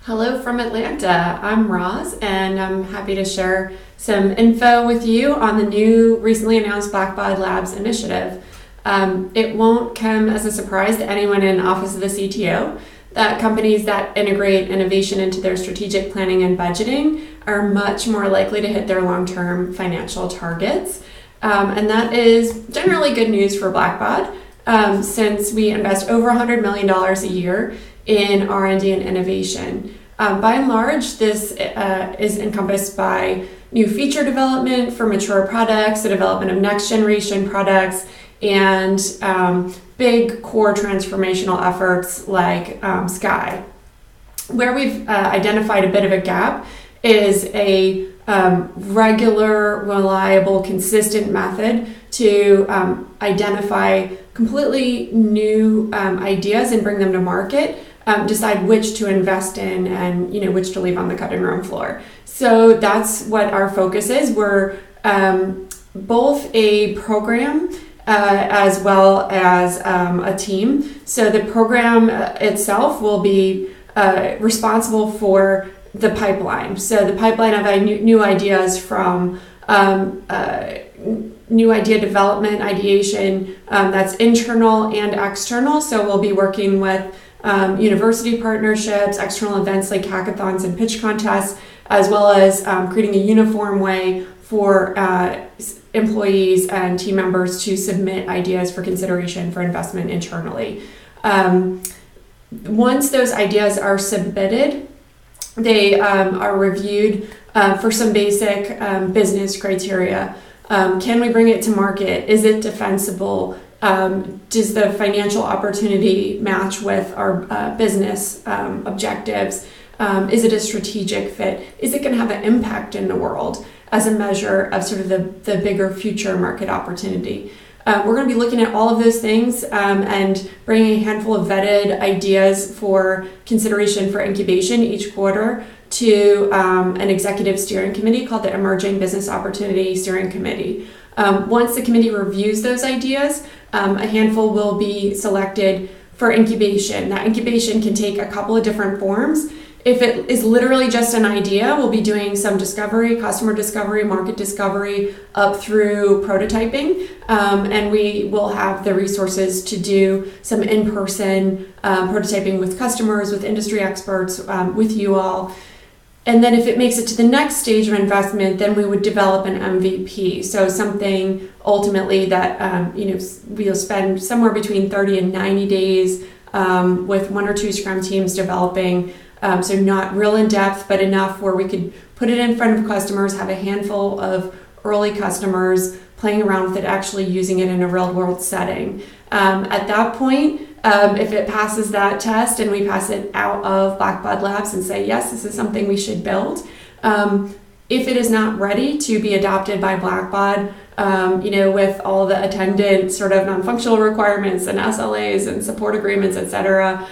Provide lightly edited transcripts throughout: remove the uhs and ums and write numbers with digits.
Hello from Atlanta. I'm Roz, and I'm happy to share some info with you on the new recently announced Blackbaud Labs initiative. It won't come as a surprise to anyone in Office of the CTO that companies that integrate innovation into their strategic planning and budgeting are much more likely to hit their long-term financial targets. And that is generally good news for Blackbaud, since we invest over $100 million a year in R&D and innovation. By and large, this is encompassed by new feature development for mature products, the development of next generation products, and big core transformational efforts like Sky. Where we've identified a bit of a gap is a regular, reliable, consistent method to identify completely new ideas and bring them to market. Decide which to invest in and which to leave on the cutting room floor. So that's what our focus is. We're both a program as well as a team. So the program itself will be responsible for the pipeline. So the pipeline of new ideas from new idea development, ideation, that's internal and external. So we'll be working with university partnerships, external events like hackathons and pitch contests, as well as creating a uniform way for employees and team members to submit ideas for consideration for investment internally. Once those ideas are submitted, they are reviewed for some basic business criteria. Can we bring it to market? Is it defensible? Does the financial opportunity match with our business objectives? Is it a strategic fit? Is it going to have an impact in the world as a measure of sort of the bigger future market opportunity? We're going to be looking at all of those things and bringing a handful of vetted ideas for consideration for incubation each quarter to an executive steering committee called the Emerging Business Opportunity Steering Committee. Once the committee reviews those ideas, a handful will be selected for incubation. That incubation can take a couple of different forms. If it is literally just an idea, we'll be doing some discovery, customer discovery, market discovery, up through prototyping. And we will have the resources to do some in-person prototyping with customers, with industry experts, with you all. And then if it makes it to the next stage of investment, then we would develop an MVP. So something ultimately that we'll spend somewhere between 30 and 90 days with one or two Scrum teams developing. So not real in depth, but enough where we could put it in front of customers, have a handful of early customers playing around with it, actually using it in a real world setting. At that point, if it passes that test and we pass it out of Blackbaud Labs and say, yes, this is something we should build. If it is not ready to be adopted by Blackbaud, with all the attendant sort of non-functional requirements and SLAs and support agreements, et cetera,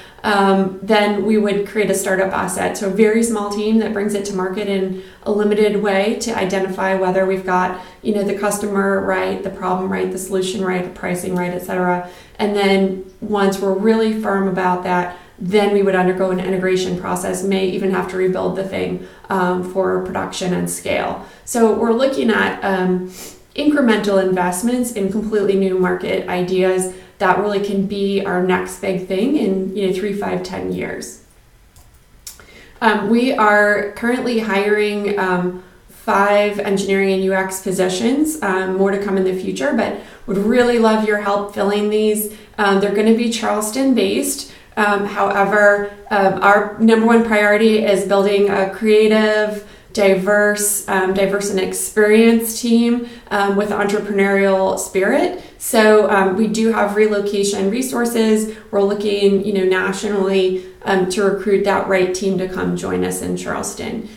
then we would create a startup asset. So a very small team that brings it to market in a limited way to identify whether we've got, the customer right, the problem right, the solution right, the pricing right, et cetera. And then once we're really firm about that, then we would undergo an integration process, may even have to rebuild the thing for production and scale. So we're looking at incremental investments in completely new market ideas that really can be our next big thing in 3, 5, 10 years. We are currently hiring 5 engineering and UX positions, more to come in the future, but would really love your help filling these. They're going to be Charleston based. However, our number one priority is building a creative, diverse and experienced team with entrepreneurial spirit. So we do have relocation resources. We're looking, nationally to recruit that right team to come join us in Charleston.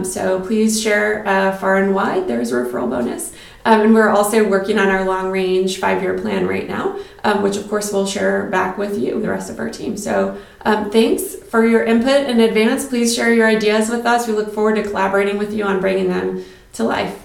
So please share far and wide. There's a referral bonus. And we're also working on our long-range 5-year plan right now, which of course we'll share back with you, the rest of our team. So thanks for your input in advance. Please share your ideas with us. We look forward to collaborating with you on bringing them to life.